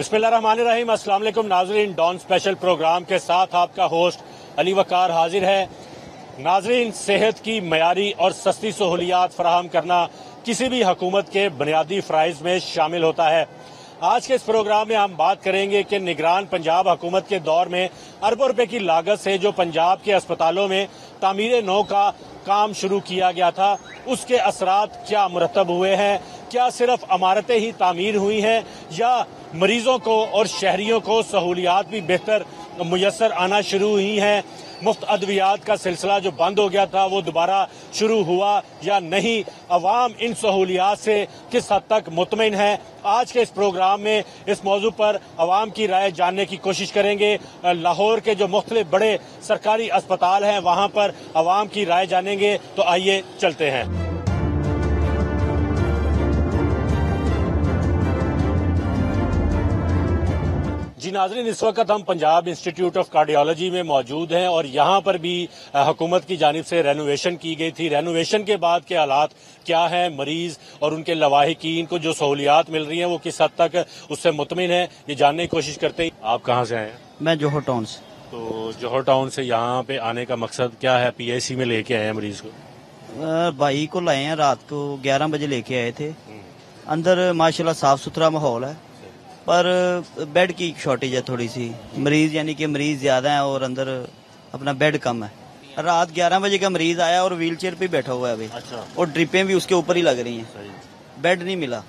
बिस्मिल्लाहिर्रहमानिर्रहीम। अस्सलाम वालेकुम नाजरीन, डॉन स्पेशल प्रोग्राम के साथ आपका होस्ट अली वकार हाजिर है। नाजरीन, सेहत की मयारी और सस्ती सहूलियात फराहम करना किसी भी हुकूमत के बुनियादी फ़राइज़ में शामिल होता है। आज के इस प्रोग्राम में हम बात करेंगे कि निगरान पंजाब हुकूमत के दौर में अरबों रुपए की लागत से जो पंजाब के अस्पतालों में तामीर नौ का काम शुरू किया गया था, उसके असरात क्या मुरतब हुए हैं। क्या सिर्फ इमारतें ही तामीर हुई हैं या मरीजों को और शहरियों को सहूलियात भी बेहतर मुयसर आना शुरू हुई हैं। मुफ्त अद्वियात का सिलसिला जो बंद हो गया था वो दोबारा शुरू हुआ या नहीं। अवाम इन सहूलियात से किस हद तक मुतमिन है। आज के इस प्रोग्राम में इस मौजू पर अवाम की राय जानने की कोशिश करेंगे। लाहौर के जो मुख्तलिफ बड़े सरकारी अस्पताल हैं वहां पर अवाम की राय जानेंगे। तो आइए चलते हैं। जी नाज़रीन, इस वक्त हम पंजाब इंस्टीट्यूट ऑफ कार्डियोलॉजी में मौजूद हैं और यहाँ पर भी हुकूमत की जानिब से रेनोवेशन की गई थी। रेनोवेशन के बाद के हालात क्या हैं, मरीज और उनके लवाहिकीन को जो सहूलियात मिल रही हैं वो किस हद तक उससे मुतमिन है, ये जानने की कोशिश करते हैं। आप कहाँ से आए हैं? मैं जोहर टाउन से। तो जोहर टाउन से यहाँ पे आने का मकसद क्या है? PIC में लेके आए हैं मरीज को? भाई को लाए हैं, रात को 11 बजे लेके आए थे। अंदर माशाल्लाह साफ सुथरा माहौल है, पर बेड की शॉर्टेज है थोड़ी सी। मरीज यानी कि मरीज ज्यादा है और अंदर अपना बेड कम है। रात 11 बजे का मरीज आया और व्हील चेयर पे बैठा हुआ है अभी। अच्छा। और ड्रिपें भी उसके ऊपर ही लग रही हैं। बेड नहीं मिला।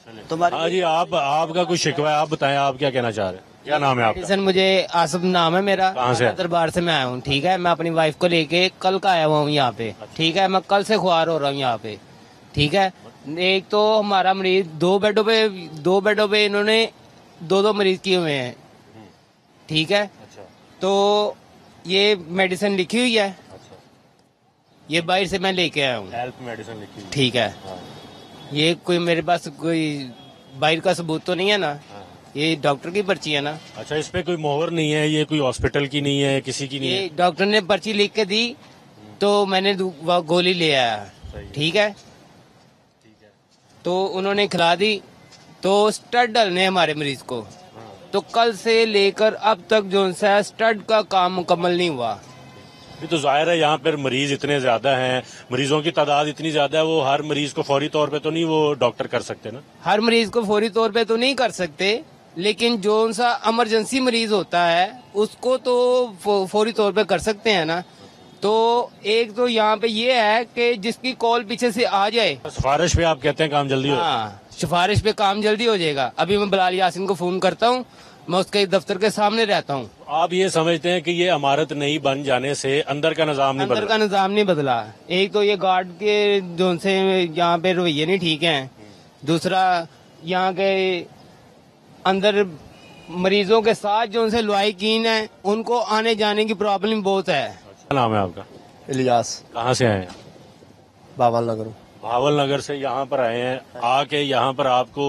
हाँ जी, आपका कुछ शिकवा है, आप बताएं, आप क्या कहना चाह रहे हैं? क्या नाम है आपका? सर मुझे आसिफ नाम है मेरा। कहाँ से? दरबार से मैं आया हूँ। ठीक है, मैं अपनी वाइफ को लेके कल का आया हुआ हूँ यहाँ पे। ठीक है, मैं कल से खुआर हो रहा हूँ यहाँ पे। ठीक है, एक तो हमारा मरीज दो बेडों पे इन्होंने दो मरीज किए हुए हैं। ठीक है। अच्छा। तो ये मेडिसिन लिखी हुई है। अच्छा। ये बाहर से मैं लेके आया हूँ। हेल्प मेडिसिन लिखी हुई। ठीक है। हाँ। ये कोई मेरे पास कोई बाहर का सबूत तो नहीं है ना? हाँ। ये डॉक्टर की पर्ची है ना? अच्छा, इस पे कोई मोहर नहीं है, ये कोई हॉस्पिटल की नहीं है, किसी की नहीं ये है? डॉक्टर ने पर्ची लिख के दी तो मैंने गोली ले आया। ठीक है। तो उन्होंने खिला दी, तो स्टड डालने हमारे मरीज को। तो कल से लेकर अब तक जो सा स्टड का काम मुकम्मल नहीं हुआ। ये तो जाहिर है यहाँ पर मरीज इतने ज्यादा हैं, मरीजों की तादाद इतनी ज्यादा है, वो हर मरीज को फौरी तौर पे तो नहीं वो डॉक्टर कर सकते ना? हर मरीज को फौरी तौर पे तो नहीं कर सकते, लेकिन जो सा इमरजेंसी मरीज होता है उसको तो फौरी तौर पे कर सकते हैं ना। तो एक तो यहाँ पे ये है कि जिसकी कॉल पीछे से आ जाए, सिफारिश पे आप कहते हैं काम जल्दी हो? हाँ, सिफारिश पे काम जल्दी हो जाएगा। अभी मैं बिलाल यासिन को फोन करता हूँ, मैं उसके दफ्तर के सामने रहता हूँ। आप ये समझते हैं कि ये इमारत नहीं बन जाने से अंदर का निजाम नहीं अंदर बदला? का निजाम नहीं बदला। एक तो ये गार्ड के जो से यहाँ पे रवैये नहीं ठीक हैं। दूसरा, यहाँ के अंदर मरीजों के साथ जो उनसे लवाहिकीन है उनको आने जाने की प्रॉब्लम बहुत है। क्या नाम है आपका? इलियास। कहाँ से आए हैं? बावल नगर। भावल नगर से यहाँ पर आए हैं। आके यहाँ पर आपको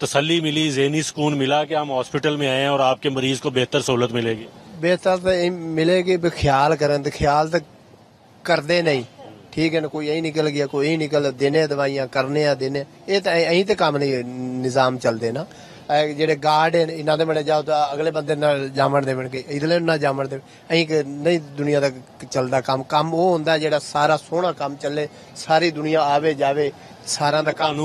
तसल्ली मिली, ज़हनी सुकून मिला कि हम हॉस्पिटल में आए हैं और आपके मरीज को बेहतर सहूलत मिलेगी? बेहतर तो मिलेगी, ख्याल करें तो ख्याल तो करते नहीं। ठीक है ना, कोई यही निकल गया, कोई यही निकल देने दवाइयां करने या देने, ये तो अं तो काम नहीं निजाम चलते ना। जेडे गार्ड है इन्हों दे बने जाओ तो अगले बंदे ना जामन देवणगे, इधले ना जामन दे। अं नहीं दुनिया का चलता काम वो होंदा जेड़ा सारा सोहना काम चले, सारी दुनिया आवे जावे, सारा दा काम।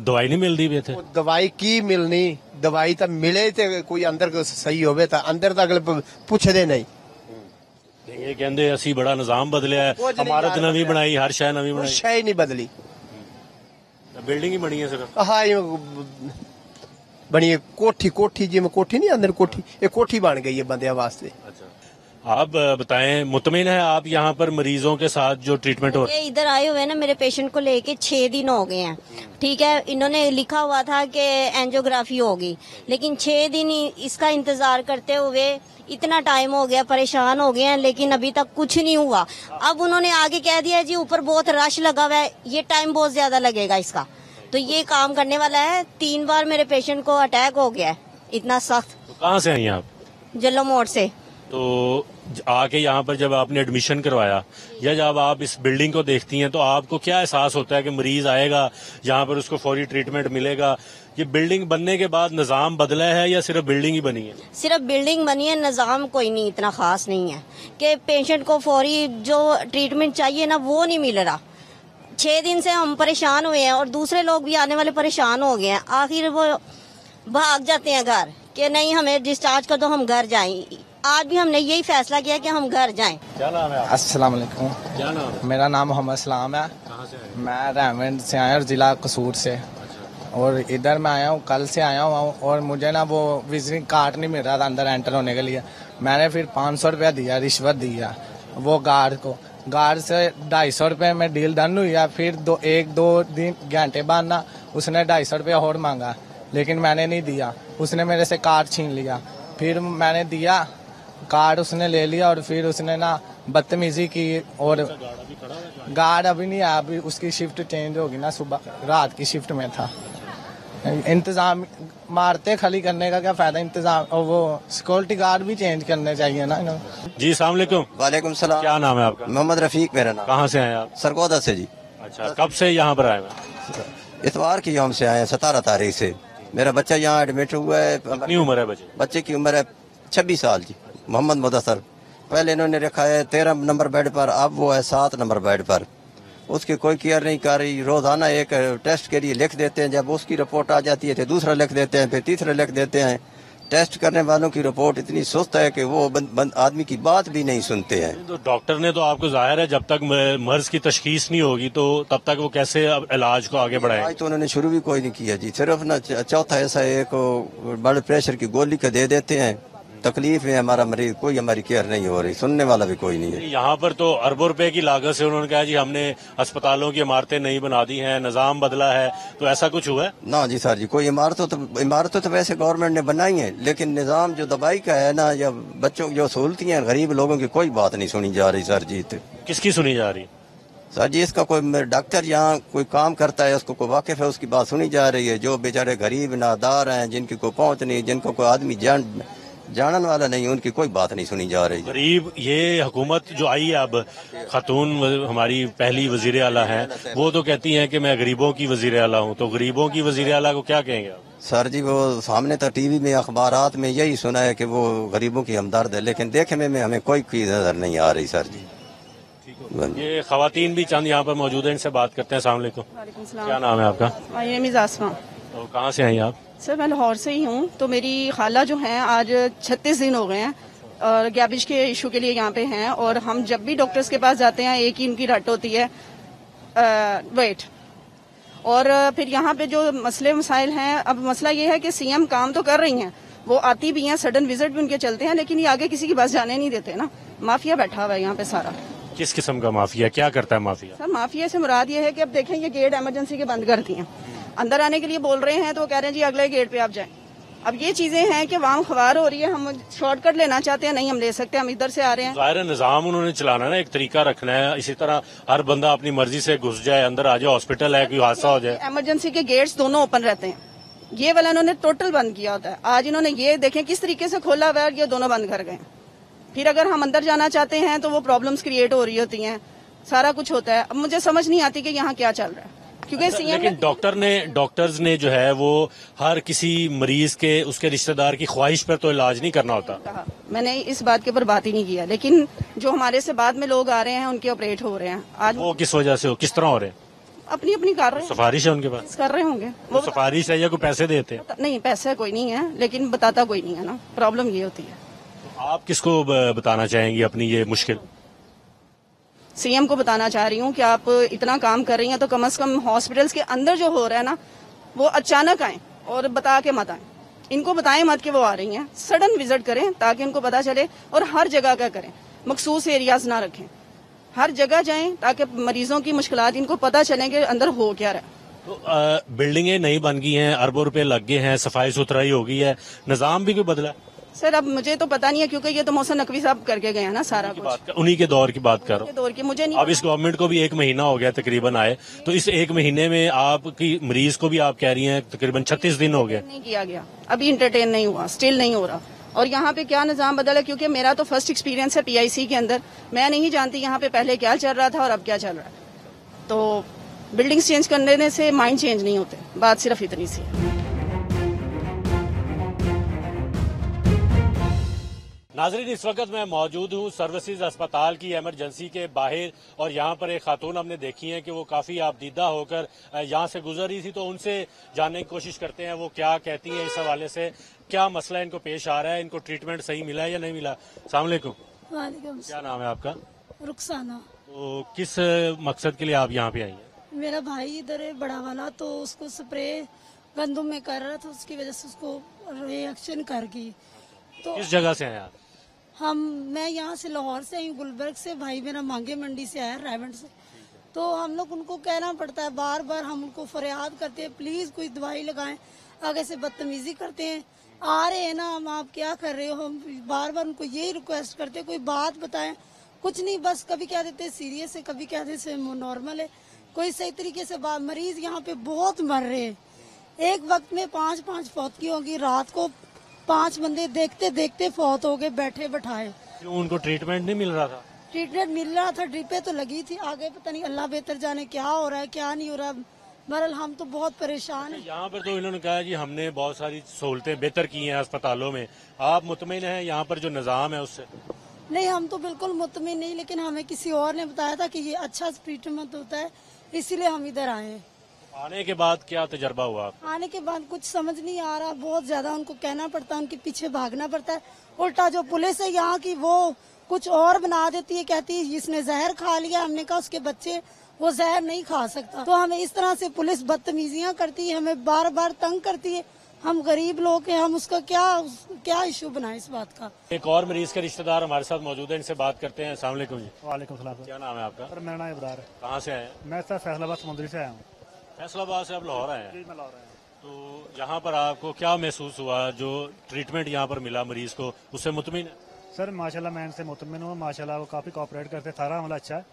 दवाई नहीं मिलती भी थे? दवाई की मिलनी, दवाई तो मिले तो कोई अंदर सही होवे तो अंदर तो अगले पुछदे नहीं। ये कहते असी बड़ा निजाम बदलिया है, इमारत नवी बनाई, हर शय नवी बनाई, शय नहीं बदली, बिल्डिंग ही बनी है सिर्फ। हाँ बनी है कोठी जिमें कोठी नहीं अंदर कोठी, ये कोठी बन गई है बंदिया वास्ते। अच्छा, आप बताएं, मुतमिन है आप यहाँ पर मरीजों के साथ जो ट्रीटमेंट हो? ये इधर आए हुए हैं ना, मेरे पेशेंट को लेके 6 दिन हो गए हैं। ठीक है, इन्होंने लिखा हुआ था कि एंजियोग्राफी होगी, लेकिन 6 दिन इसका इंतजार करते हुए इतना टाइम हो गया, परेशान हो गए हैं, लेकिन अभी तक कुछ नहीं हुआ। अब उन्होंने आगे कह दिया जी ऊपर बहुत रश लगा हुआ है, ये टाइम बहुत ज्यादा लगेगा इसका, तो ये काम करने वाला है। 3 बार मेरे पेशेंट को अटैक हो गया है, इतना सख्त। तो कहाँ से आई हैं आप? जल्लो मोड़ से। तो आके यहाँ पर जब आपने एडमिशन करवाया या जब आप इस बिल्डिंग को देखती हैं तो आपको क्या एहसास होता है कि मरीज आएगा यहाँ पर उसको फौरी ट्रीटमेंट मिलेगा? ये बिल्डिंग बनने के बाद निज़ाम बदला है या सिर्फ बिल्डिंग ही बनी है? सिर्फ बिल्डिंग बनी है, निज़ाम कोई नहीं इतना खास नहीं है कि पेशेंट को फौरी जो ट्रीटमेंट चाहिए ना वो नहीं मिल रहा। 6 दिन से हम परेशान हुए हैं और दूसरे लोग भी आने वाले परेशान हो गए हैं। आखिर वो भाग जाते हैं घर कि नहीं हमें डिस्चार्ज कर दो, हम घर जाएं। आज भी हमने यही फैसला किया कि हम घर जाएं। क्या नाम है? अस्सलाम वालेकुम। क्या नाम है? मेरा नाम मोहम्मद सलाम है। कहाँ से आए? मैं रहमंद से आया और जिला कसूर से, और इधर मैं आया हूँ, कल से आया हूँ। और मुझे ना वो विजिटिंग कार्ड नहीं मिल रहा था अंदर एंटर होने के लिए। मैंने फिर 500 रुपया दिया, रिश्वत दिया वो गार्ड को। गार्ड से 250 रुपये में डील डन हुई है। फिर 1-2 दिन घंटे बाद ना उसने 250 रुपया और मांगा, लेकिन मैंने नहीं दिया। उसने मेरे से कार्ड छीन लिया। फिर मैंने दिया कार्ड, उसने ले लिया और फिर उसने ना बदतमीजी की। और गार्ड अभी नहीं आया, अभी उसकी शिफ्ट चेंज होगी ना, सुबह रात की शिफ्ट में था। इंतजाम मारते खाली करने का क्या फायदा, इंतजाम और वो सिक्योरिटी गार्ड भी चेंज करने चाहिए ना इन्होंने। जी अस्सलाम वालेकुम। वालेकुम सलाम। क्या नाम है आपका? मोहम्मद रफीक मेरा नाम। कहाँ से आए आप? सरगोदा से जी। अच्छा, कब से यहाँ पर आए हैं? इतवार की यौम से आए हैं, 17 तारीख से। मेरा बच्चा यहाँ एडमिट हुआ है। कितनी उम्र है बच्चे? बच्चे की उम्र है 26 साल जी। मोहम्मद मुदस्सर। पहले इन्होंने रखा है 13 नंबर बेड पर, अब वो है 7 नंबर बेड पर। उसकी कोई केयर नहीं कर रही। रोजाना एक टेस्ट के लिए लिख देते हैं, जब उसकी रिपोर्ट आ जाती है तो दूसरा लिख देते हैं, फिर तीसरा लिख देते हैं। टेस्ट करने वालों की रिपोर्ट इतनी सुस्त है कि वो आदमी की बात भी नहीं सुनते हैं। तो डॉक्टर ने तो आपको जाहिर है जब तक मर्ज की तशखीस नहीं होगी तो तब तक वो कैसे अब इलाज को आगे बढ़ाएंगे? आज तो उन्होंने शुरू भी कोई नहीं किया जी। सिर्फ ना चौथा ऐसा एक ब्लड प्रेशर की गोली का दे देते हैं। तकलीफ है हमारा मरीज, कोई हमारी केयर नहीं हो रही, सुनने वाला भी कोई नहीं है। यहाँ पर तो अरबों रुपए की लागत से उन्होंने कहा जी हमने अस्पतालों की इमारतें नहीं बना दी हैं, निजाम बदला है, तो ऐसा कुछ हुआ है? ना जी सर जी, कोई इमारतें तो वैसे गवर्नमेंट ने बनाई है, लेकिन निजाम जो दवाई का है ना या बच्चों की जो सहूलतें हैं गरीब लोगों की, कोई बात नहीं सुनी जा रही सर जी। किसकी सुनी जा रही? सर जी इसका कोई डॉक्टर यहाँ कोई काम करता है, उसको कोई वाकिफ है, उसकी बात सुनी जा रही है। जो बेचारे गरीब नादार हैं, जिनकी कोई पहुंच नहीं, जिनको कोई आदमी जानन वाला नहीं, उनकी कोई बात नहीं सुनी जा रही। गरीब, ये हुकूमत जो आई है अब, खातून हमारी पहली वजीर आला हैं, वो तो कहती हैं कि मैं गरीबों की वजीर आला हूँ, तो गरीबों की वजीर आला को क्या कहेंगे आप? सर जी वो सामने तो टीवी में अखबारात में यही सुना है कि वो गरीबों की हमदर्द है, लेकिन देखने में हमें कोई नजर नहीं आ रही सर जी। ये खवातीन भी चंद यहाँ पर मौजूद हैं, इनसे बात करते हैं। अस्सलाम वालेकुम। क्या नाम है आपका? आसमा। तो कहाँ से आई आप? सर मैं लाहौर से ही हूँ। तो मेरी खाला जो हैं आज 36 दिन हो गए हैं और गैबिज के इशू के लिए यहाँ पे हैं, और हम जब भी डॉक्टर्स के पास जाते हैं एक ही उनकी रट होती है वेट। और फिर यहाँ पे जो मसले मसाइल हैं, अब मसला ये है कि सीएम काम तो कर रही हैं, वो आती भी हैं, सडन विजिट भी उनके चलते हैं, लेकिन ये आगे किसी के पास जाने नहीं देते ना। माफिया बैठा हुआ है यहाँ पे सारा। किस किस्म का माफिया? क्या करता है माफिया? सर माफिया से मुराद ये है कि अब देखें ये गेट इमरजेंसी के बंद कर दिए, अंदर आने के लिए बोल रहे हैं तो वो कह रहे हैं जी अगले गेट पे आप जाएं। अब ये चीजें हैं कि वाम खवार हो रही है, हम शॉर्टकट लेना चाहते हैं, नहीं हम ले सकते, हम इधर से आ रहे हैं। जाहिर है निजाम उन्होंने चलाना ना, एक तरीका रखना है। इसी तरह हर बंदा अपनी मर्जी से घुस जाए, अंदर आ जाए, हॉस्पिटल है, कोई हादसा हो जाए। इमरजेंसी के गेट्स दोनों ओपन रहते हैं, ये वाला इन्होंने टोटल बंद किया होता है। आज इन्होंने ये देखें किस तरीके से खोला हुआ है, ये दोनों बंद कर गए। फिर अगर हम अंदर जाना चाहते हैं तो वो प्रॉब्लम्स क्रिएट हो रही होती हैं, सारा कुछ होता है। अब मुझे समझ नहीं आती कि यहाँ क्या चल रहा है, क्योंकि सीएम लेकिन डॉक्टर्स ने जो है वो हर किसी मरीज के उसके रिश्तेदार की ख्वाहिश पर तो इलाज नहीं करना होता। कहा, मैंने इस बात के ऊपर बात ही नहीं किया, लेकिन जो हमारे से बाद में लोग आ रहे हैं उनके ऑपरेट हो रहे हैं। आज वो किस वजह से, किस तरह हो रहे हैं? अपनी अपनी कर रहे हैं, सिफारिश है उनके पास? कर रहे होंगे वो सिफारिश है या कोई पैसे देते हैं? नहीं, पैसा कोई नहीं है, लेकिन बताता कोई नहीं है ना, प्रॉब्लम ये होती है। आप किसको बताना चाहेंगी अपनी ये मुश्किल? सीएम को बताना चाह रही हूँ कि आप इतना काम कर रही हैं तो कम से कम हॉस्पिटल्स के अंदर जो हो रहा है ना, वो अचानक आए और बता के मत आए। इनको बताएं मत कि वो आ रही हैं, सडन विजिट करें ताकि उनको पता चले, और हर जगह का करें, मखसूस एरियाज ना रखें, हर जगह जाएं ताकि मरीजों की मुश्किलात इनको पता चले कि अंदर हो क्या रहा है। तो बिल्डिंगें नई बन गई हैं, अरबों रुपए लग गए हैं, सफाई सुथराई हो गई है, निजाम भी कोई बदला? सर अब मुझे तो पता नहीं है, क्योंकि ये तो मोहसिन नकवी साहब करके गए हैं ना सारा कुछ। उन्हीं के दौर की बात कर रहा हूँ। दौर की मुझे नहीं। अब इस गवर्नमेंट को भी 1 महीना हो गया तकरीबन आए, तो इस 1 महीने में आपकी मरीज को भी आप कह रही हैं तकरीबन 36 दिन हो गए। नहीं किया गया, अभी इंटरटेन नहीं हुआ, स्टिल नहीं हो रहा। और यहाँ पे क्या निज़ाम बदला, क्योंकि मेरा तो फर्स्ट एक्सपीरियंस है पीआईसी के अंदर, मैं नहीं जानती यहाँ पे पहले क्या चल रहा था और अब क्या चल रहा है। तो बिल्डिंग्स चेंज करने से माइंड चेंज नहीं होते, बात सिर्फ इतनी सी है। नाजरीन, इस वक्त मैं मौजूद हूँ सर्विसेज अस्पताल की इमरजेंसी के बाहर और यहाँ पर एक खातून हमने देखी है कि वो काफ़ी आपदीदा होकर यहाँ से गुजर रही थी, तो उनसे जानने की कोशिश करते हैं वो क्या कहती हैं इस हवाले से, क्या मसला इनको पेश आ रहा है, इनको ट्रीटमेंट सही मिला है या नहीं मिला। अस्सलाम वालेकुम। वालेकुम। क्या नाम है आपका? रुखसाना। तो किस मकसद के लिए आप यहाँ पे आई हैं? मेरा भाई इधर है बड़ा वाला, तो उसको स्प्रे गंदम में कर रहा था, उसकी वजह से उसको रिएक्शन कर गई। तो किस जगह से हैं आप? मैं यहाँ से लाहौर से आई हूँ, गुलबर्ग से, भाई मेरा मांगे मंडी से आया, रायवंड से। तो हम लोग उनको कहना पड़ता है, बार बार हम उनको फरियाद करते हैं प्लीज कोई दवाई लगाएं, आगे से बदतमीजी करते हैं, आ रहे हैं ना हम, आप क्या कर रहे हो, हम बार बार उनको यही रिक्वेस्ट करते हैं कोई बात बताएं, कुछ नहीं, बस कभी कह देते हैं सीरियस है, कभी कह देते हैं नॉर्मल है, कोई सही तरीके से बात। मरीज यहाँ पे बहुत मर रहे हैं, एक वक्त में 5 फौतगी होगी, रात को 5 बंदे देखते देखते फौत हो गए बैठे बैठाए। क्यों उनको ट्रीटमेंट नहीं मिल रहा था? ट्रीटमेंट मिल रहा था, ड्रिपें तो लगी थी, आगे पता नहीं अल्लाह बेहतर जाने क्या हो रहा है क्या नहीं हो रहा। बहरहाल हम तो बहुत परेशान हैं। यहाँ पर तो इन्होंने कहा कि हमने बहुत सारी सहूलतें बेहतर की हैं अस्पतालों में, आप मुतमिन हैं यहाँ पर जो निज़ाम है उससे? नहीं, हम तो बिल्कुल मुतमिन नहीं, लेकिन हमें किसी और ने बताया था कि ये अच्छा ट्रीटमेंट होता है, इसीलिए हम इधर आए हैं। आने के बाद क्या तजर्बा हुआ? आने के बाद कुछ समझ नहीं आ रहा, बहुत ज्यादा उनको कहना पड़ता है, उनके पीछे भागना पड़ता है। उल्टा जो पुलिस है यहाँ की वो कुछ और बना देती है, कहती है इसने जहर खा लिया, हमने कहा उसके बच्चे वो जहर नहीं खा सकता। तो हमें इस तरह से पुलिस बदतमीजियां करती है, हमें बार बार तंग करती है, हम गरीब लोग हैं, हम उसका क्या इशू बनाए इस बात का। एक और मरीज के रिश्तेदार हमारे साथ मौजूद है, इनसे बात करते हैं। अस्सलाम वालेकुम जी। वालेकुम सलाम। क्या नाम है आपका? सर मेरा नाम इब्रार है। कहाँ से आए हैं? मैं सर फैसलाबाद समुद्री से आया हूँ। फैसलाबाद से आप लाहौर आए हैं? जी मैं लाहौर आया हूँ। तो यहाँ पर आपको क्या महसूस हुआ, जो ट्रीटमेंट यहाँ पर मिला मरीज को, उससे मुतमिन है? सर माशाल्लाह मैं इनसे मुतमिन हूँ, माशाल्लाह वो काफ़ी कोऑपरेट करते, सारा मामला अच्छा है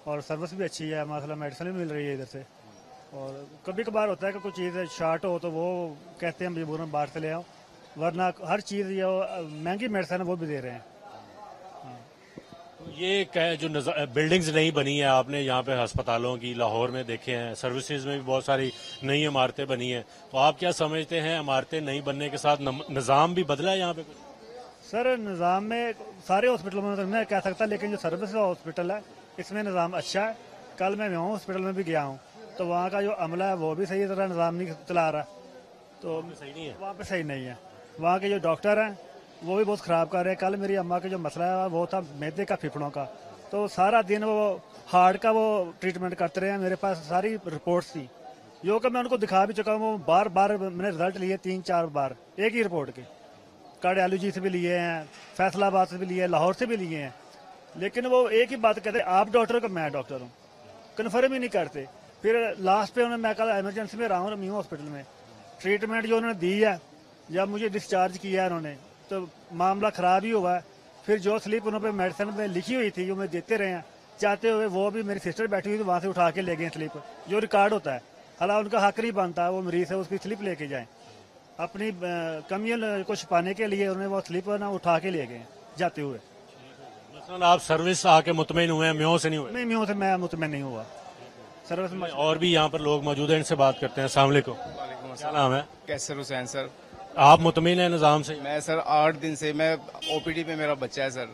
और सर्विस भी अच्छी है, माशाल्लाह मेडिसिन भी मिल रही है इधर से। और कभी कभार होता है कि कोई चीज़ शॉर्ट हो तो वो कहते हैं मजबूरन बाहर से ले आओ, वरना हर चीज़ ये महंगी मेडिसिन है वो भी दे रहे हैं। ये जो बिल्डिंग्स नहीं बनी है आपने यहाँ पे अस्पतालों की, लाहौर में देखे हैं, सर्विसेज में भी बहुत सारी नई इमारतें बनी हैं, तो आप क्या समझते हैं इमारतें नहीं बनने के साथ निज़ाम भी बदला है यहाँ पे? सर निज़ाम में सारे हॉस्पिटलों में तो नहीं कह सकता, लेकिन जो सर्विस हॉस्पिटल है इसमें निज़ाम अच्छा है। कल मैं म्यों हॉस्पिटल में भी गया हूँ, तो वहाँ का जो अमला है वो भी सही तरह निज़ाम नहीं चला रहा, तो सही नहीं है, वहाँ पे सही नहीं है। वहाँ के जो डॉक्टर हैं वो भी बहुत ख़राब कर रहे हैं। कल मेरी अम्मा का जो मसला है वो था मैदे का, फेफड़ों का, तो सारा दिन वो हार्ट का वो ट्रीटमेंट करते रहे। मेरे पास सारी रिपोर्ट्स थी, जो कि मैं उनको दिखा भी चुका हूँ, बार बार मैंने रिजल्ट लिए 3-4 बार एक ही रिपोर्ट के। कार्डियोलॉजी से भी लिए हैं, फैसलाबाद से भी लिए, लाहौर से भी लिए हैं, लेकिन वो एक ही बात कहते हैं आप डॉक्टर हो कि मैं डॉक्टर हूँ, कन्फर्म ही नहीं करते। फिर लास्ट पे उन्होंने, मैं कल इमरजेंसी में रहा हूँ म्यू हॉस्पिटल में, ट्रीटमेंट जो उन्होंने दी है, जब मुझे डिस्चार्ज किया है उन्होंने तो मामला ख़राब ही हुआ है। फिर जो स्लिप उन्होंने मेडिसिन में लिखी हुई थी जो मैं देते रहे हैं चाहते हुए, वो भी मेरी सिस्टर बैठी हुई थी, वहाँ से उठा के ले गए स्लिप, जो रिकॉर्ड होता है। हालांकि उनका हक नहीं बनता है, वो मरीज है उसकी स्लिप लेके जाएं, अपनी कमियां को छुपाने के लिए उन्हें वो स्लिप ना उठा के ले गए जाते हुए। आप सर्विस आके मुतमिन हुए हैं, म्यों से नहीं हुए? नहीं, म्यों से मैं मुतमिन नहीं हुआ। सर्विस में और भी यहाँ पर लोग मौजूद हैं, इनसे बात करते हैं। अस्सलाम वालेकुम। क्या नाम है? कैसर हुसैन सर। आप मुतमिन है निज़ाम से? मैं सर 8 दिन से, मैं ओपीडी में मेरा बच्चा है सर,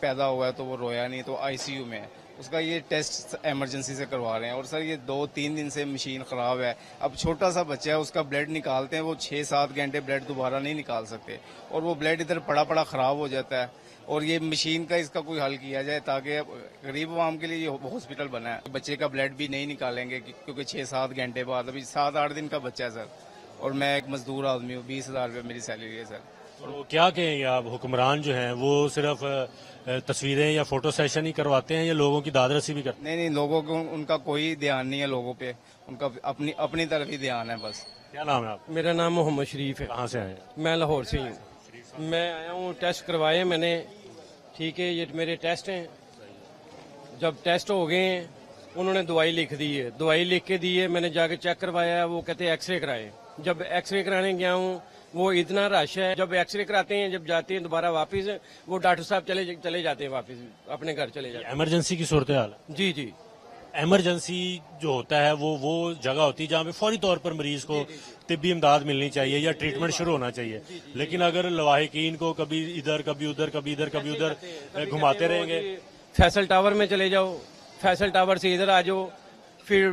पैदा हुआ है तो वो रोया नहीं, तो आईसीयू में है, उसका ये टेस्ट इमरजेंसी से करवा रहे हैं। और सर ये 2-3 दिन से मशीन खराब है। अब छोटा सा बच्चा है, उसका ब्लड निकालते हैं, वो 6-7 घंटे ब्लड दोबारा नहीं निकाल सकते, और वो ब्लड इधर पड़ा पड़ा खराब हो जाता है। और ये मशीन का इसका कोई हल किया जाए, ताकि गरीब आवाम के लिए ये हॉस्पिटल बना है। बच्चे का ब्लड भी नहीं निकालेंगे क्योंकि 6-7 घंटे बाद, अभी 7-8 दिन का बच्चा है सर, और मैं एक मजदूर आदमी हूँ, 20,000 रुपये मेरी सैलरी है सर। तो क्या कहेंगे आप, हुक्मरान जो हैं वो सिर्फ तस्वीरें या फोटो सेशन ही करवाते हैं या लोगों की दादरसी भी करते हैं? नहीं, लोगों को उनका कोई ध्यान नहीं है, लोगों पे उनका अपनी तरफ ही ध्यान है बस। क्या नाम है आप? मेरा नाम मोहम्मद शरीफ है। कहाँ से आए? मैं लाहौर से ही हूँ। मैं आया हूँ, टेस्ट करवाए मैंने, ठीक है, ये मेरे टेस्ट हैं। जब टेस्ट हो गए हैं उन्होंने दवाई लिख दी है, दवाई लिख के दी है, मैंने जाके चेक करवाया, वो कहते एक्सरे कराए। जब एक्सरे कराने गया हूँ वो इतना रश है, जब एक्सरे कराते हैं, जब जाते हैं दोबारा वापस, वो डॉक्टर साहब चले जाते हैं वापस अपने घर चले जाते हैं। इमरजेंसी की सूरत हाल है। जी जी, इमरजेंसी जो होता है वो जगह होती है जहाँ पे फौरी तौर पर मरीज को तिब्बी इमदाद मिलनी चाहिए या ट्रीटमेंट शुरू होना चाहिए। लेकिन अगर लवाहिकीन को कभी इधर कभी उधर कभी इधर कभी उधर घुमाते रहेंगे। फैसल टावर में चले जाओ, फैसल टावर से इधर आ जाओ, फिर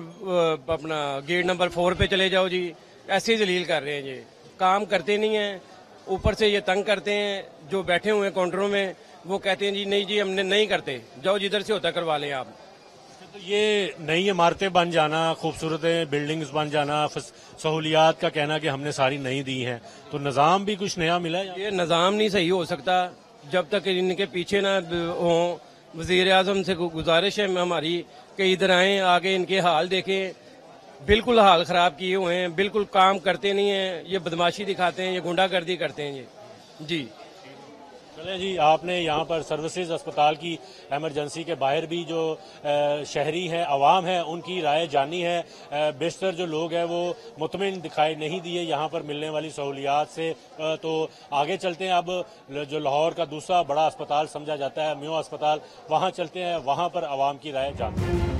अपना गेट नंबर 4 पे चले जाओ जी, ऐसे ही जलील कर रहे हैं जी, काम करते नहीं है। ऊपर से ये तंग करते हैं जो बैठे हुए हैं काउंटरों में, वो कहते हैं जी नहीं जी हमने नहीं करते, जाओ जिधर से होता करवा लें आप। तो ये नई इमारतें बन जाना, खूबसूरत बिल्डिंग्स बन जाना, सहूलियात का कहना कि हमने सारी नई दी हैं, तो निज़ाम भी कुछ नया मिला है। ये निज़ाम नहीं सही हो सकता जब तक इनके पीछे ना हो। वजीर आजम से गुजारिश है हमारी कि इधर आए, आगे इनके हाल देखें, बिल्कुल हाल खराब किए हुए हैं, बिल्कुल काम करते नहीं हैं, ये बदमाशी दिखाते हैं, ये गुंडागर्दी करते हैं ये जी। चले जी, आपने यहाँ पर सर्विसेज अस्पताल की इमरजेंसी के बाहर भी जो शहरी हैं, अवाम है, उनकी राय जानी है। बेशतर जो लोग हैं वो मुतमिन दिखाई नहीं दिए यहाँ पर मिलने वाली सहूलियात से। तो आगे चलते हैं, अब जो लाहौर का दूसरा बड़ा अस्पताल समझा जाता है मियो अस्पताल, वहाँ चलते हैं, वहाँ पर अवाम की राय जानते हैं।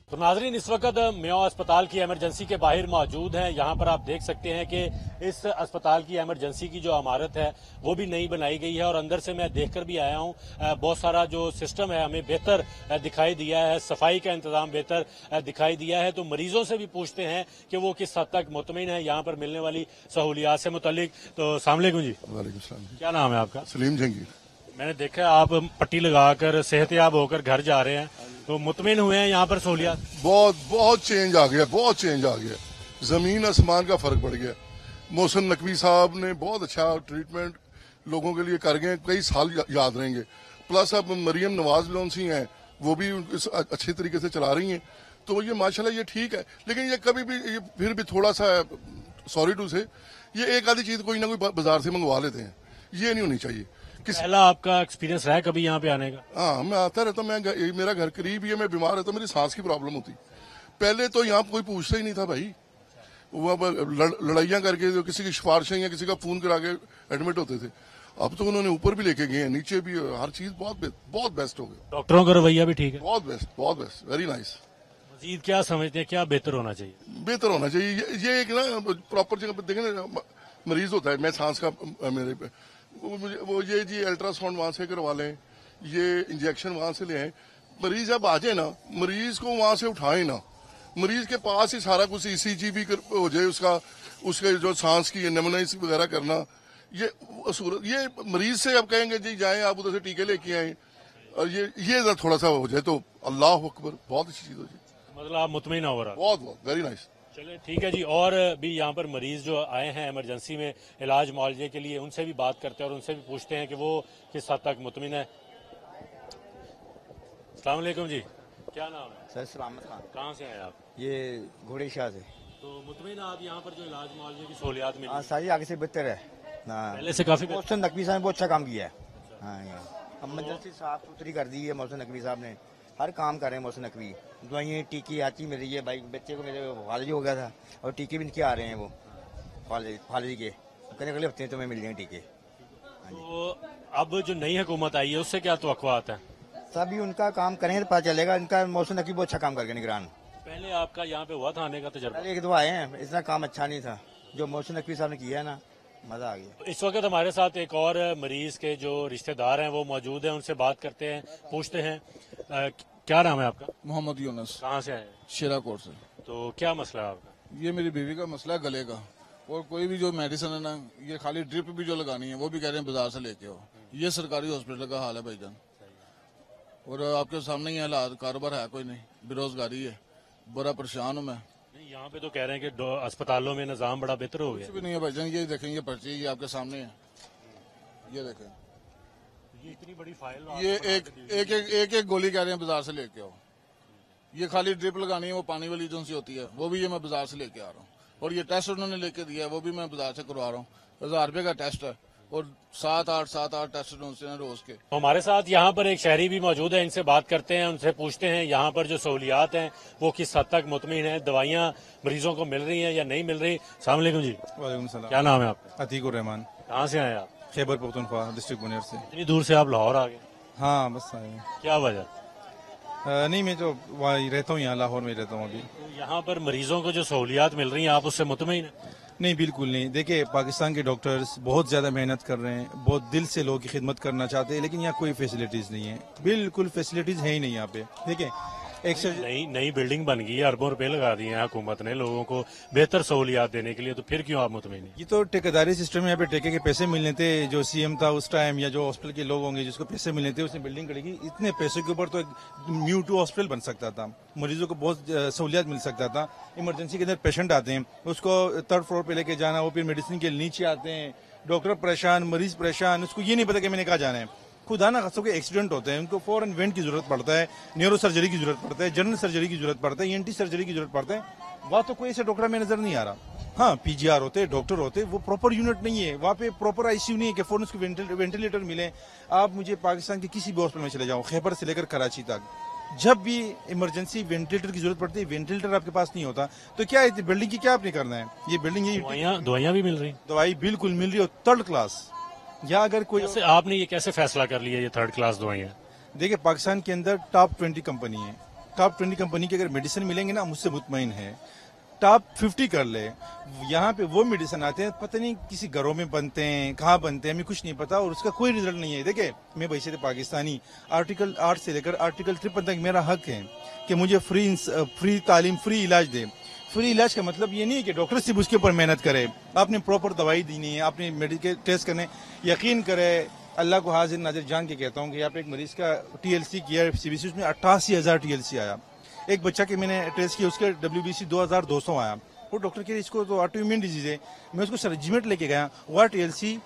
तो नाजरीन, इस वक्त मियो अस्पताल की इमरजेंसी के बाहर मौजूद हैं। यहाँ पर आप देख सकते हैं कि इस अस्पताल की इमरजेंसी की जो इमारत है वो भी नई बनाई गई है और अंदर से मैं देखकर भी आया हूँ। बहुत सारा जो सिस्टम है हमें बेहतर दिखाई दिया है, सफाई का इंतजाम बेहतर दिखाई दिया है। तो मरीजों से भी पूछते हैं कि वो किस हद तक मुतमिन है यहाँ पर मिलने वाली सहूलियात से मुतल्लिक। तो अस्सलाम वालेकुम जी। वालेकुम सलाम। क्या नाम है आपका? सलीम जहांगीर। मैंने देखा आप पट्टी लगाकर सेहतयाब होकर घर जा रहे हैं, तो मुतमिन हुए हैं यहाँ पर सहूलियात? बहुत चेंज आ गया, बहुत चेंज आ गया, जमीन आसमान का फर्क पड़ गया। मोहसिन नकवी साहब ने बहुत अच्छा ट्रीटमेंट लोगों के लिए कर गए, कई साल याद रहेंगे। प्लस अब मरियम नवाज लोन्सी हैं, वो भी अच्छे तरीके से चला रही हैं, तो ये माशाल्लाह ये ठीक है। लेकिन ये कभी भी ये फिर भी थोड़ा सा सॉरी टू से ये एक आधी चीज कोई ना कोई बाजार से मंगवा लेते हैं, ये नहीं होनी चाहिए। पहला आपका एक्सपीरियंस रहा है कभी यहाँ पे आने का? हाँ, मैं आता रहता हूँ, मेरा घर करीब ही है। मैं बीमार रहता, मेरी सांस की प्रॉब्लम होती। पहले तो यहाँ कोई पूछता ही नहीं था भाई, वो लड़ाइयाँ करके जो किसी की सिफारिशें या किसी का फोन करा के एडमिट होते थे। अब तो उन्होंने ऊपर भी लेके गए हैं, नीचे भी, हर चीज बहुत बेस्ट हो गया। डॉक्टरों का रवैया भी ठीक है? बहुत बेस्ट, वेरी नाइस। मजीद क्या समझते हैं, क्या बेहतर होना चाहिए? बेहतर होना चाहिए ये एक ना प्रॉपर जगह पे देखें ना, मरीज होता है, मैं सांस का मेरे पे वो ये जी अल्ट्रासाउंड वहां से करवा लें, ये इंजेक्शन वहां से ले आए। मरीज जब आ जाए ना, मरीज को वहां से उठाए ना, मरीज के पास ही सारा कुछ ECG भी हो जाए, उसके जो सांस की नेमोनाइज वगैरह करना, ये मरीज से अब कहेंगे जी जाएं आप उधर से टीके लेके आए, और ये थोड़ा सा हो जाए तो अल्लाह अकबर, बहुत अच्छी चीज हो जाए। मतलब आप मुतमिन हो रहा? बहुत वेरी नाइस। चलिए ठीक है जी। और भी यहाँ पर मरीज जो आए हैं इमरजेंसी में इलाज मुआवजे के लिए, उनसे भी बात करते हैं और उनसे भी पूछते हैं कि वो किस हद तक मुतमिन है। अस्सलाम वालेकुम जी, क्या नाम है? सर सलामत खान। कहाँ से हैं आप? ये घोड़े शाह से। तो मुतमिन आप यहाँ पर जो इलाज मुआवजे की सहूलियात मिली? हाँ, सारी आगे से बेहतर है। पहले से काफी मोहसिन नकवी साहब ने बहुत अच्छा काम किया है। हाँ, इमरजेंसी साफ सुथरी कर दी है मोहसिन नकवी साहब ने, हर काम कर रहे हैं मोहसिन नकवी। दवाइयाँ टीके आती मिल रही है भाई, बच्चे को मेरे फालजी हो गया था और टीके भी इनके आ रहे हैं, वो फालजी के कहने अगले हफ्ते तुम्हें मिल जाएंगे टीके। तो अब जो नई हुकूमत आई है उससे क्या तवक्कुआत है? सभी उनका काम करेंगे तो पता चलेगा। इनका मोहसिन नकवी बहुत अच्छा काम करके निगरान। पहले आपका यहाँ पे हुआ था आने का तजुर्बा? पहले एक दो आए हैं, इतना काम अच्छा नहीं था जो मोहसिन नकवी साहब ने किया है ना, मजा आ गया। इस वक्त हमारे साथ एक और मरीज के जो रिश्तेदार हैं वो मौजूद हैं, उनसे बात करते हैं, पूछते हैं। क्या नाम है आपका? मोहम्मद यूनुस। कहाँ से आए? शेराकोट से। तो क्या मसला है आपका? ये मेरी बीवी का मसला है गले का, और कोई भी जो मेडिसिन है ना, ये खाली ड्रिप भी जो लगानी है वो भी कह रहे हैं बाजार से लेके आओ। ये सरकारी हॉस्पिटल का हाल है भाईजान, और आपके सामने ही हालात, कारोबार है कोई नहीं, बेरोजगारी है, बड़ा परेशान हूँ मैं। यहाँ पे तो कह रहे हैं कि अस्पतालों में निजाम बड़ा बेहतर हो गया। कुछ भी नहीं है भाईजान, ये देखें, ये पर्ची ये आपके सामने है, ये देखें, ये इतनी बड़ी फाइल, ये एक गोली कह रहे हैं बाजार से लेके आओ। ये खाली ड्रिप लगानी है, वो पानी वाली जो सी होती है वो भी ये मैं बाजार से लेके आ रहा हूँ, और ये टेस्ट उन्होंने लेके दिया है वो भी मैं बाजार से करवा रहा हूँ। 1000 रुपये का टेस्ट है, और 7-8 टेस्ट होते हैं रोज के। तो हमारे साथ यहाँ पर एक शहरी भी मौजूद है, इनसे बात करते हैं, उनसे पूछते हैं यहाँ पर जो सहूलियात हैं वो किस हद तक मुतमिन है, दवाइयाँ मरीजों को मिल रही हैं या नहीं मिल रही। अस्सलाम वालेकुम जी। वालेकुम सलाम। क्या नाम है आपका? अतीकुर रहमान। कहाँ से आए आप? खैबर पख्तूनख्वा डिस्ट्रिक्ट मुनेर से। इतनी दूर से आप लाहौर आ गए? हाँ बस आए। क्या वजह? नहीं मैं तो वहाँ रहता हूँ, यहाँ लाहौर में रहता हूँ अभी। तो यहाँ पर मरीजों को जो सहूलियात मिल रही हैं आप उससे मुतमिन हैं? नहीं बिल्कुल नहीं। देखिए पाकिस्तान के डॉक्टर्स बहुत ज्यादा मेहनत कर रहे हैं, बहुत दिल से लोगों की खिदमत करना चाहते हैं, लेकिन यहाँ कोई फैसिलिटीज नहीं है, बिल्कुल फैसिलिटीज है ही नहीं यहाँ पे। देखिए एक नई बिल्डिंग बन गई है, अरबों रुपए लगा दिए हैं हुकूमत ने लोगों को बेहतर सहूलियात देने के लिए, तो फिर क्यों आप मुतमिन हैं? ये तो ठेकेदारी सिस्टम है, यहाँ पे ठेके के पैसे मिलने थे, जो सीएम था उस टाइम या जो हॉस्पिटल के लोग होंगे जिसको पैसे मिलने थे उसने बिल्डिंग करेगी, इतने पैसे के ऊपर तो एक न्यू टू हॉस्पिटल बन सकता था, मरीजों को बहुत सहूलियात मिल सकता था। इमरजेंसी के अंदर पेशेंट आते हैं, उसको 3rd फ्लोर पे लेके जाना, वो फिर मेडिसिन के नीचे आते हैं, डॉक्टर परेशान, मरीज परेशान, उसको ये नहीं पता कि मैंने कहा जाना है। खुदा ना खासों के एक्सीडेंट होते हैं, उनको फॉरन वेंट की जरूरत पड़ता है, न्यूरो सर्जरी की जरूरत पड़ता है, जनरल सर्जरी की जरूरत पड़ता है, ईएनटी सर्जरी की जरूरत पड़ता है। वहाँ तो कोई ऐसा डॉक्टर में नजर नहीं आ रहा। हाँ पीजीआर होते हैं, डॉक्टर होते हैं, वो प्रॉपर यूनिट नहीं है, वहाँ पे प्रॉपर आईसीयू नहीं है कि फौरन उसको वेंटिलेटर मिले। आप मुझे पाकिस्तान के किसी भी हॉस्पिटल में चले जाओ, खैबर से लेकर कराची तक, जब भी इमरजेंसी वेंटिलेटर की जरूरत पड़ती है, वेंटिलेटर आपके पास नहीं होता, तो क्या है बिल्डिंग की क्या आपने करना है? ये बिल्डिंग दवाइयाँ भी मिल रही, दवाई बिल्कुल मिल रही है 3rd क्लास। या अगर कोई आपने ये कैसे फैसला कर लिया ये 3rd क्लास दवाइयाँ? देखिए पाकिस्तान के अंदर टॉप 20 कंपनी है, टॉप 20 कंपनी के अगर मेडिसिन मिलेंगे ना मुझसे मुतमईन है। टॉप 50 कर ले, यहाँ पे वो मेडिसिन आते हैं पता नहीं किसी घरों में बनते हैं, कहाँ बनते हैं हमें कुछ नहीं पता, और उसका कोई रिजल्ट नहीं है। देखिए मैं वैसे तो पाकिस्तानी, आर्टिकल 8 से लेकर आर्टिकल 53 तक मेरा हक है कि मुझे फ्री तालीम, फ्री इलाज दे। फ्री इलाज का मतलब ये नहीं है कि डॉक्टर सिर्फ उसके ऊपर मेहनत करे, आपने प्रॉपर दवाई देनी है, आपने मेडिकल टेस्ट करने, यकीन करे अल्लाह को हाजिर नाजिर जान के कहता हूँ कि यहाँ पे एक मरीज का TLC किया CBC, उसमें 88,000 TLC आया। एक बच्चा के मैंने टेस्ट किया, उसके WBC 2,200 आया। वो डॉक्टर के इसको तो ऑटो इम्यून डिजीज है, मैं उसको रेजिमेंट लेके गया, वह TLC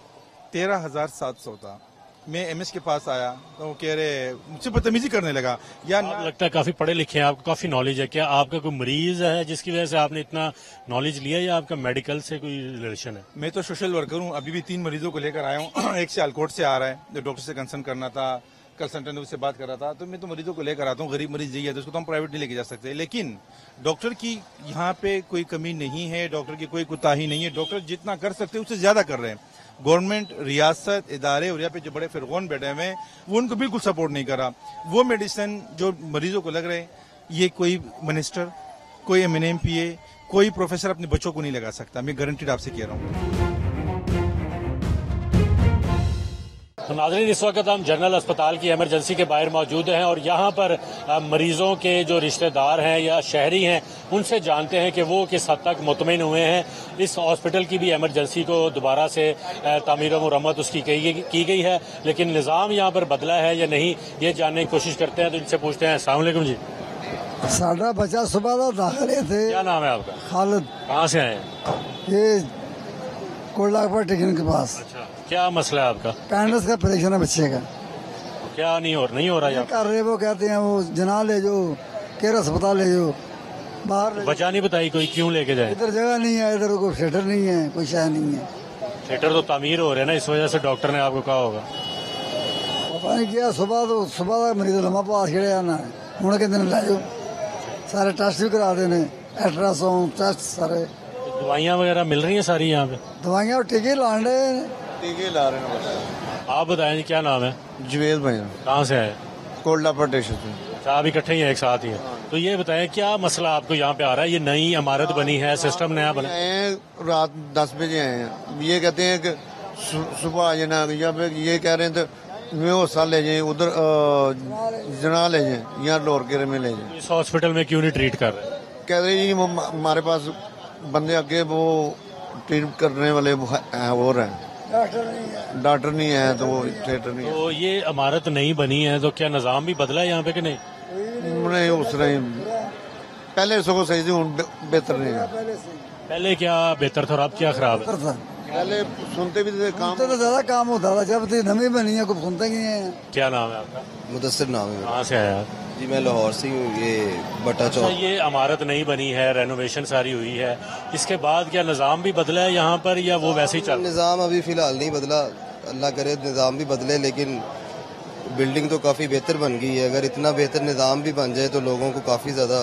13,700 था। मैं MS के पास आया तो वो कह रहे, मुझसे बदतमीजी करने लगा। या लगता है काफी पढ़े लिखे हैं, आपको काफी नॉलेज है, क्या आपका कोई मरीज है जिसकी वजह से आपने इतना नॉलेज लिया, या आपका मेडिकल से कोई रिलेशन है? मैं तो सोशल वर्कर हूँ, अभी भी 3 मरीजों को लेकर आया हूँ। एक से आलकोट से आ रहा है, जो डॉक्टर से कंसर्न करना था, कल सेंटर उससे बात कर रहा था, तो मैं तो मरीजों को लेकर आता हूँ। गरीब मरीज यही है तो उसको तो हम प्राइवेट नहीं लेके जा सकते, लेकिन डॉक्टर की यहाँ पे कोई कमी नहीं है, डॉक्टर की कोई कोताही नहीं है, डॉक्टर जितना कर सकते हैं उससे ज्यादा कर रहे हैं। गवर्नमेंट, रियासत, इदारे और यहाँ पे जो बड़े फिरगोन बैठे हुए हैं वो उनको बिल्कुल सपोर्ट नहीं कर रहा। वो मेडिसिन जो मरीजों को लग रहे हैं, ये कोई मिनिस्टर, कोई MNMPA, कोई प्रोफेसर अपने बच्चों को नहीं लगा सकता, मैं गारंटीड आपसे कह रहा हूँ। तो नाज़रीन इस वक्त हम जनरल अस्पताल की इमरजेंसी के बाहर मौजूद हैं और यहाँ पर मरीजों के जो रिश्तेदार हैं या शहरी हैं उनसे जानते हैं कि वो किस हद तक मुतमिन हुए हैं। इस हॉस्पिटल की भी इमरजेंसी को दोबारा से तामीर व मुरम्मत उसकी की गई है, लेकिन निज़ाम यहाँ पर बदला है या नहीं ये जानने की कोशिश करते हैं, तो इनसे पूछते हैं। अस्सलाम वालेकुम जी। साडा बच्चा सुबह तो दाखिले थे। क्या नाम है आपका? खालिद। कहाँ से आए हैं? ये कोटलाखपा टिकन के पास। अच्छा, क्या मसला है आपका? पैंडस का ऑपरेशन है बच्चे का। क्या नहीं हो रहा है? कर रहे, वो कहते हैं वो जना ले जो केयर अस्पताल ले जो बाहर। वजह नहीं बताई कोई क्यों लेके जाए? इधर जगह नहीं है, इधर कोई थिएटर नहीं है, कोई शहर नहीं है। थिएटर तो तामीर हो रहे हैं ना, इस वजह से डॉक्टर ने आपको कहा होगा। पता नहीं क्या, सुबह तक मरीज लम्बा पास खेड़े जाना है, हूं के दिन लै जाओ, सारे टेस्ट भी करा देने, अल्ट्रासाउंड टेस्ट सारे। दवाइयाँ वगैरह मिल रही हैं सारी यहाँ पे? दवाइयाँ और टीके ला रहे हैं। टीके ला रहे हैं। आप बताएं जी, क्या नाम है? जुवेद भाई। कहाँ से आए? कोटलाखपा स्टेशन से। आप इकट्ठे ही हैं, एक साथ ही हैं। तो ये बताएं क्या मसला आपको यहाँ पे आ रहा है? ये नई इमारत बनी है, सिस्टम नया बना है। रात 10 बजे आए हैं, ये कहते हैं कि सुबह आ जाना, यहाँ पे ये कह रहे हैं मैं हौसला ले जाए, उधर जना ले जाए, यहाँ लोर केरे में ले जाए। इस हॉस्पिटल में क्यों नहीं ट्रीट कर रहे? कह रहे जी हमारे पास बंदे आगे वो ट्रीट करने वाले और हैं, डॉक्टर नहीं है, तो वो थिएटर नहीं है। तो ये इमारत नहीं बनी है तो क्या निजाम भी बदला है यहाँ पे कि नहीं? नहीं, उस नहीं, पहले सगों सही थी, बेहतर नहीं है। पहले क्या बेहतर था और अब क्या खराब है? पहले सुनते भी थे, काम तो ज्यादा काम होता था, जब से नवी बनी है कुछ सुनते नहीं है। क्या नाम है आपका? मुदस्सिर नाम है। कहाँ से आया? जी मैं लाहौर से हूँ। ये बट्टा चौक। ये इमारत नहीं बनी है, रेनोवेशन सारी हुई है, इसके बाद क्या निज़ाम भी बदला है यहाँ पर या वो वैसे ही चल? निज़ाम अभी फिलहाल नहीं बदला, अल्लाह करे निज़ाम भी बदले, लेकिन बिल्डिंग तो काफ़ी बेहतर बन गई है। अगर इतना बेहतर निज़ाम भी बन जाए तो लोगों को काफ़ी ज़्यादा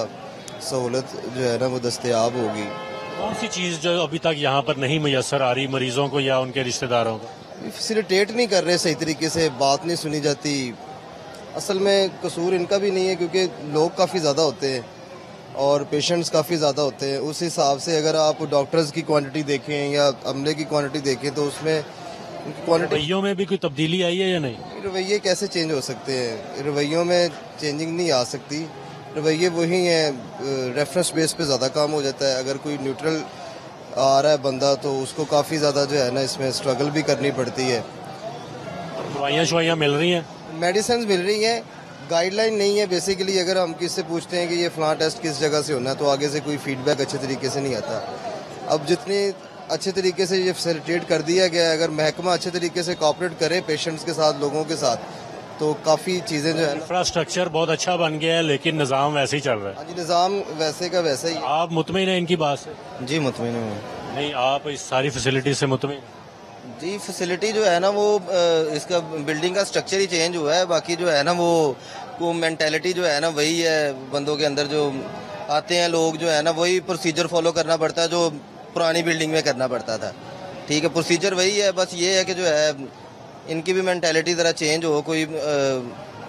सहूलत जो है ना वो दस्तयाब होगी। कौन सी चीज़ जो अभी तक यहाँ पर नहीं मुयसर आ रही मरीजों को या उनके रिश्तेदारों को? फैसिलिटेट नहीं कर रहे सही तरीके से, बात नहीं सुनी जाती। असल में कसूर इनका भी नहीं है क्योंकि लोग काफ़ी ज़्यादा होते हैं और पेशेंट्स काफ़ी ज़्यादा होते हैं। उस हिसाब से अगर आप डॉक्टर्स की क्वांटिटी देखें या अमले की क्वांटिटी देखें तो उसमें क्वांटिटी रवैयों में भी कोई तब्दीली आई है या नहीं? रवैये कैसे चेंज हो सकते हैं? रवैयों में चेंजिंग नहीं आ सकती। रवैये वही हैं, रेफरेंस बेस पे ज़्यादा काम हो जाता है। अगर कोई न्यूट्रल आ रहा है बंदा तो उसको काफ़ी ज़्यादा जो है ना इसमें स्ट्रगल भी करनी पड़ती है। दवाइयाँ शवाइयाँ मिल रही हैं, मेडिसिन मिल रही हैं, गाइडलाइन नहीं है बेसिकली। अगर हम किससे पूछते हैं कि ये फलां टेस्ट किस जगह से होना है तो आगे से कोई फीडबैक अच्छे तरीके से नहीं आता। अब जितनी अच्छे तरीके से ये फैसिलिटेट कर दिया गया है, अगर महकमा अच्छे तरीके से कोऑपरेट करे पेशेंट्स के साथ, लोगों के साथ, तो काफ़ी चीज़ें जो है इंफ्रास्ट्रक्चर बहुत अच्छा बन गया है लेकिन निज़ाम वैसे ही चल रहा है। जी निज़ाम वैसे का वैसा ही। आप मुतमिन हैं इनकी बात से? जी मुतमिन हूँ। नहीं, आप इस सारी फैसिलिटी से मुतमिन? जी फैसिलिटी जो है ना वो इसका बिल्डिंग का स्ट्रक्चर ही चेंज हुआ है, बाकी जो है ना वो मेंटेलिटी जो है ना वही है बंदों के अंदर। जो आते हैं लोग जो है ना वही प्रोसीजर फॉलो करना पड़ता है जो पुरानी बिल्डिंग में करना पड़ता था। ठीक है, प्रोसीजर वही है, बस ये है कि जो है इनकी भी मेंटेलिटी ज़रा चेंज हो। कोई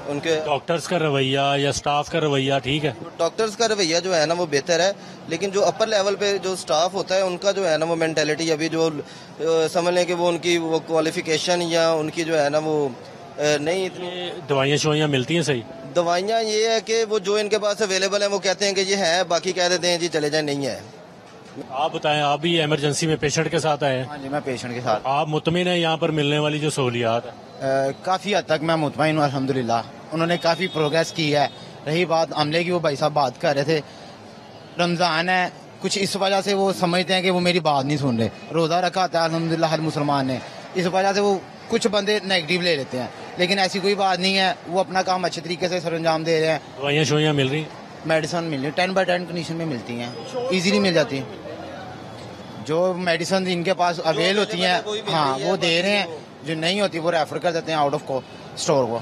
उनके डॉक्टर्स का रवैया या स्टाफ का रवैया ठीक है? डॉक्टर्स का रवैया जो है ना वो बेहतर है, लेकिन जो अपर लेवल पे जो स्टाफ होता है उनका जो है ना वो मेंटेलिटी अभी जो समझ लें कि वो उनकी वो क्वालिफिकेशन या उनकी जो है ना वो नहीं इतनी। दवाइयाँ शवाइयाँ मिलती हैं सही? दवाइयाँ ये है कि वो जो इनके पास अवेलेबल है वो कहते हैं कि ये है, बाकी कह देते हैं जी चले जाए, नहीं है। आप बताएं, आप भी इमरजेंसी में पेशेंट के साथ आए हैं? हाँ जी, मैं पेशेंट के साथ। आप मुतमिन हैं यहाँ पर मिलने वाली जो सहूलियात है? काफ़ी हद तक मैं मुतमईन हूँ अल्हम्दुलिल्लाह। उन्होंने काफ़ी प्रोग्रेस की है। रही बात अमले की, वो भाई साहब बात कर रहे थे, रमज़ान है, कुछ इस वजह से वो समझते हैं कि वो मेरी बात नहीं सुन रहे। रोज़ा रखा था अल्हम्दुलिल्लाह हर मुसलमान ने, इस वजह से वो कुछ बंदे नेगेटिव ले लेते हैं, लेकिन ऐसी कोई बात नहीं है। वो अपना काम अच्छे तरीके से सरंजाम दे रहे हैं। दवाइयाँ शवाइयाँ मिल रही? मेडिसिन मिल रही, 10/10 कंडीशन में मिलती हैं, ईजीली मिल जाती हैं। जो मेडिसिन इनके पास अवेल होती हैं, हाँ वो दे रहे हैं, जो नहीं होती वो रेफर कर देते हैं आउट ऑफ स्टोर को।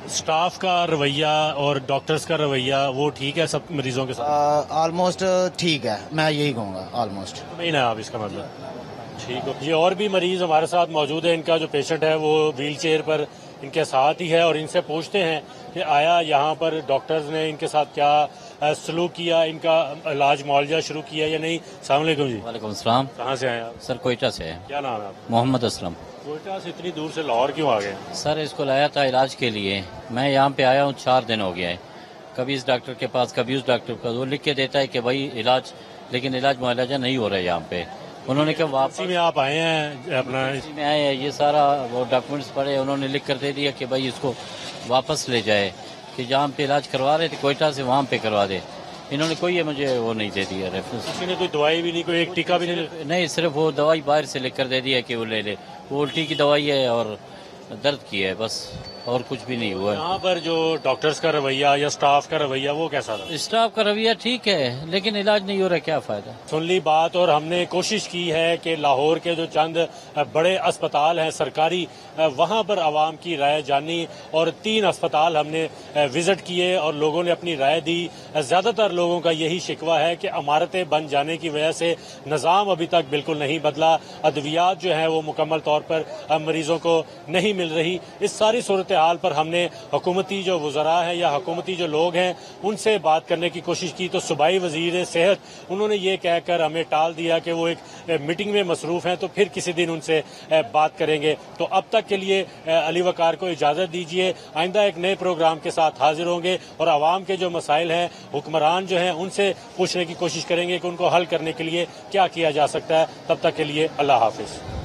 स्टाफ का रवैया और डॉक्टर्स का रवैया वो ठीक है सब मरीजों के साथ? ऑलमोस्ट ठीक है, मैं यही कहूँगा ऑलमोस्ट। नहीं ना आप इसका मतलब ठीक हो। ये और भी मरीज हमारे साथ मौजूद है। इनका जो पेशेंट है वो व्हील चेयर पर इनके साथ ही है और इनसे पूछते हैं कि आया यहाँ पर डॉक्टर्स ने इनके साथ क्या सलूक किया, इनका इलाज मुआवजा शुरू किया या नहीं। अस्सलाम वालेकुम जी। वालेकुम सलाम। कहाँ से आए आप? सर कोयटा से है। क्या नाम है आपका? मोहम्मद असलम। कोयटा से इतनी दूर से लाहौर क्यों आ गए? सर इसको लाया था इलाज के लिए। मैं यहाँ पे आया हूँ 4 दिन हो गया है, कभी इस डॉक्टर के पास कभी उस डॉक्टर के पास। वो लिख के देता है कि भाई इलाज, लेकिन इलाज मुआवजा नहीं हो रहा है यहाँ पे। उन्होंने क्या वापसी में आप आए हैं अपना में आए हैं, ये सारा वो डॉक्यूमेंट्स पढ़े, उन्होंने लिख कर दे दिया कि भाई इसको वापस ले जाए, कि जहाँ पे इलाज करवा रहे थे कोयटा से वहाँ पे करवा दे। इन्होंने कोई मुझे वो नहीं दे दिया रेफरेंस। किसी ने कोई दवाई भी नहीं, कोई एक टीका भी नहीं, सिर्फ वो दवाई बाहर से लिख कर दे दिया कि वो ले ले। वो उल्टी की दवाई है और दर्द की है, बस और कुछ भी नहीं हुआ। यहाँ पर जो डॉक्टर्स का रवैया या स्टाफ का रवैया वो कैसा था? स्टाफ का रवैया ठीक है, लेकिन इलाज नहीं हो रहा, क्या फायदा। सुन ली बात। और हमने कोशिश की है कि लाहौर के जो चंद बड़े अस्पताल हैं सरकारी, वहाँ पर आवाम की राय जानी और 3 अस्पताल हमने विजिट किए और लोगों ने अपनी राय दी। ज्यादातर लोगों का यही शिकवा है कि इमारतें बन जाने की वजह से निज़ाम अभी तक बिल्कुल नहीं बदला, अद्वियात जो है वो मुकम्मल तौर पर मरीजों को नहीं मिल रही। इस सारी सूरत हाल पर हमने हुकूमती जो वज़रा हैं या हुकूमती जो लोग हैं उनसे बात करने की कोशिश की, तो सूबाई वज़ीर सेहत उन्होंने ये कहकर हमें टाल दिया कि वो एक मीटिंग में मसरूफ हैं, तो फिर किसी दिन उनसे बात करेंगे। तो अब तक के लिए अली वकार को इजाज़त दीजिए। आइंदा एक नए प्रोग्राम के साथ हाजिर होंगे और आवाम के जो मसाइल हैं हुक्मरान जो हैं उनसे पूछने की कोशिश करेंगे कि उनको हल करने के लिए क्या किया जा सकता है। तब तक के लिए अल्लाह हाफिज।